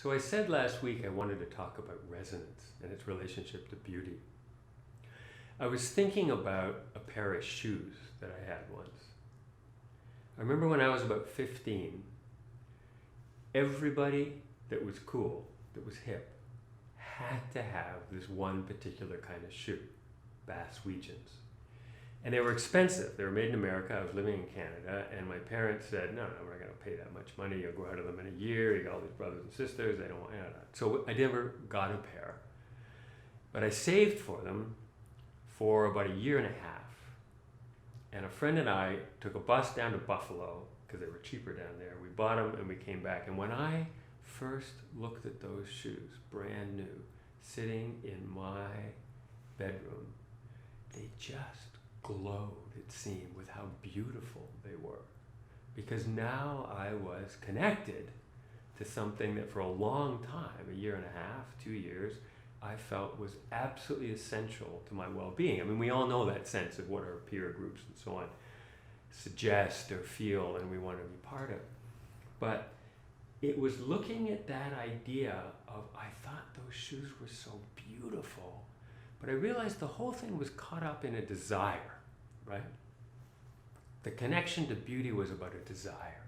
So I said last week I wanted to talk about resonance and its relationship to beauty. I was thinking about a pair of shoes that I had once. I remember when I was about 15, everybody that was cool, that was hip, had to have this one particular kind of shoe, Bass Weejuns. And they were expensive. They were made in America. I was living in Canada, and my parents said, no, we're not going to pay that much money. You'll go out of them in a year. You got all these brothers and sisters. They don't want that. So I never got a pair. But I saved for them for about a year and a half. And a friend and I took a bus down to Buffalo, because they were cheaper down there. We bought them, and we came back. And when I first looked at those shoes, brand new, sitting in my bedroom, they just glowed, it seemed, with how beautiful they were. Because now I was connected to something that for a long time, a year and a half, 2 years, I felt was absolutely essential to my well-being. I mean, we all know that sense of what our peer groups and so on suggest or feel and we want to be part of. But it was looking at that idea of, I thought those shoes were so beautiful, but I realized the whole thing was caught up in a desire, right? The connection to beauty was about a desire.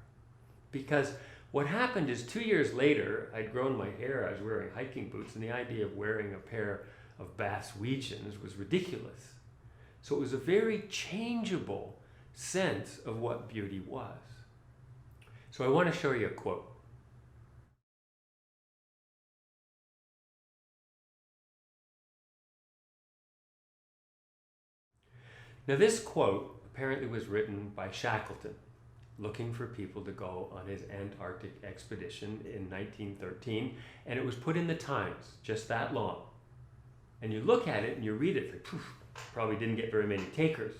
Because what happened is 2 years later, I'd grown my hair, I was wearing hiking boots, and the idea of wearing a pair of Bass Weejuns was ridiculous. So it was a very changeable sense of what beauty was. So I want to show you a quote. Now this quote apparently was written by Shackleton, looking for people to go on his Antarctic expedition in 1913, and it was put in the Times, just that long. And you look at it and you read it, like, poof, probably didn't get very many takers.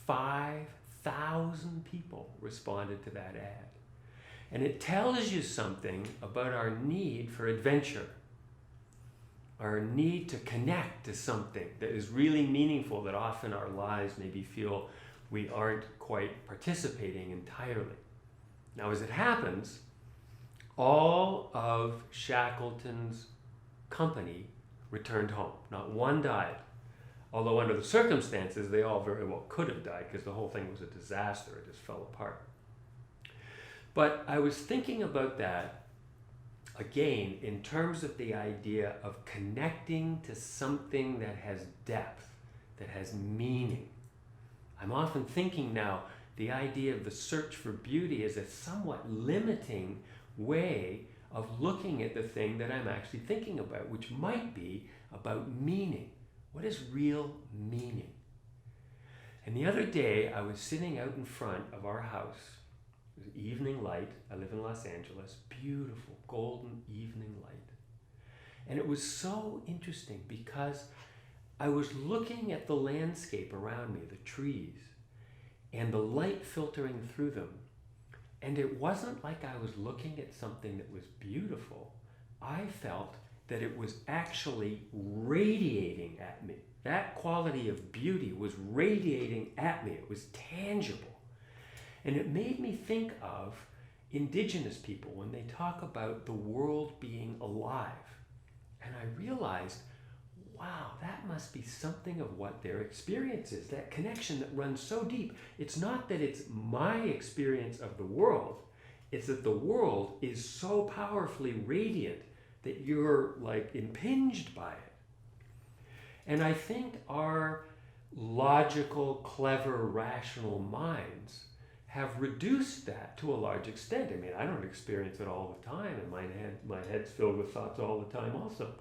5,000 people responded to that ad. And it tells you something about our need for adventure, our need to connect to something that is really meaningful, that often our lives maybe feel we aren't quite participating entirely. Now, as it happens, all of Shackleton's company returned home. Not one died. Although under the circumstances, they all very well could have died because the whole thing was a disaster. It just fell apart. But I was thinking about that again, in terms of the idea of connecting to something that has depth, that has meaning. I'm often thinking now, the idea of the search for beauty is a somewhat limiting way of looking at the thing that I'm actually thinking about, which might be about meaning. What is real meaning? And the other day, I was sitting out in front of our house. It was evening light. I live in Los Angeles. Beautiful, golden evening light. And it was so interesting because I was looking at the landscape around me, the trees, and the light filtering through them. And it wasn't like I was looking at something that was beautiful. I felt that it was actually radiating at me. That quality of beauty was radiating at me. It was tangible. And it made me think of indigenous people when they talk about the world being alive. And I realized, wow, that must be something of what their experience is, that connection that runs so deep. It's not that it's my experience of the world, it's that the world is so powerfully radiant that you're like impinged by it. And I think our logical, clever, rational minds have reduced that to a large extent. I mean, I don't experience it all the time, and my head's filled with thoughts all the time also.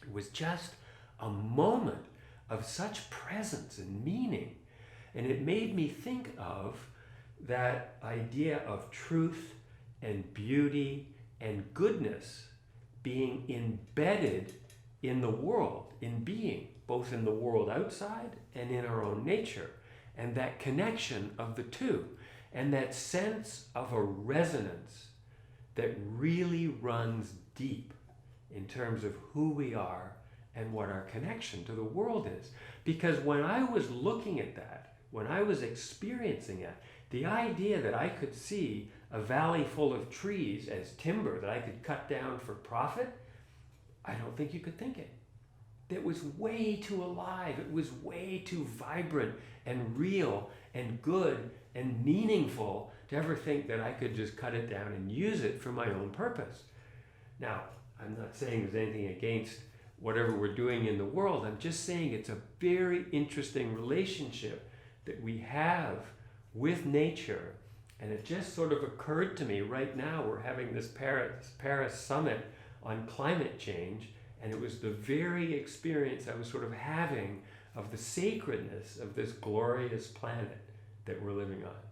It was just a moment of such presence and meaning, and it made me think of that idea of truth and beauty and goodness being embedded in the world, in being, both in the world outside and in our own nature, and that connection of the two. And that sense of a resonance that really runs deep in terms of who we are and what our connection to the world is. Because when I was looking at that, when I was experiencing it, the idea that I could see a valley full of trees as timber that I could cut down for profit, I don't think you could think it. It was way too alive. It was way too vibrant and real and good and meaningful to ever think that I could just cut it down and use it for my own purpose. Now, I'm not saying there's anything against whatever we're doing in the world. I'm just saying it's a very interesting relationship that we have with nature. And it just sort of occurred to me right now, we're having this Paris summit on climate change, and it was the very experience I was sort of having of the sacredness of this glorious planet that we're living on.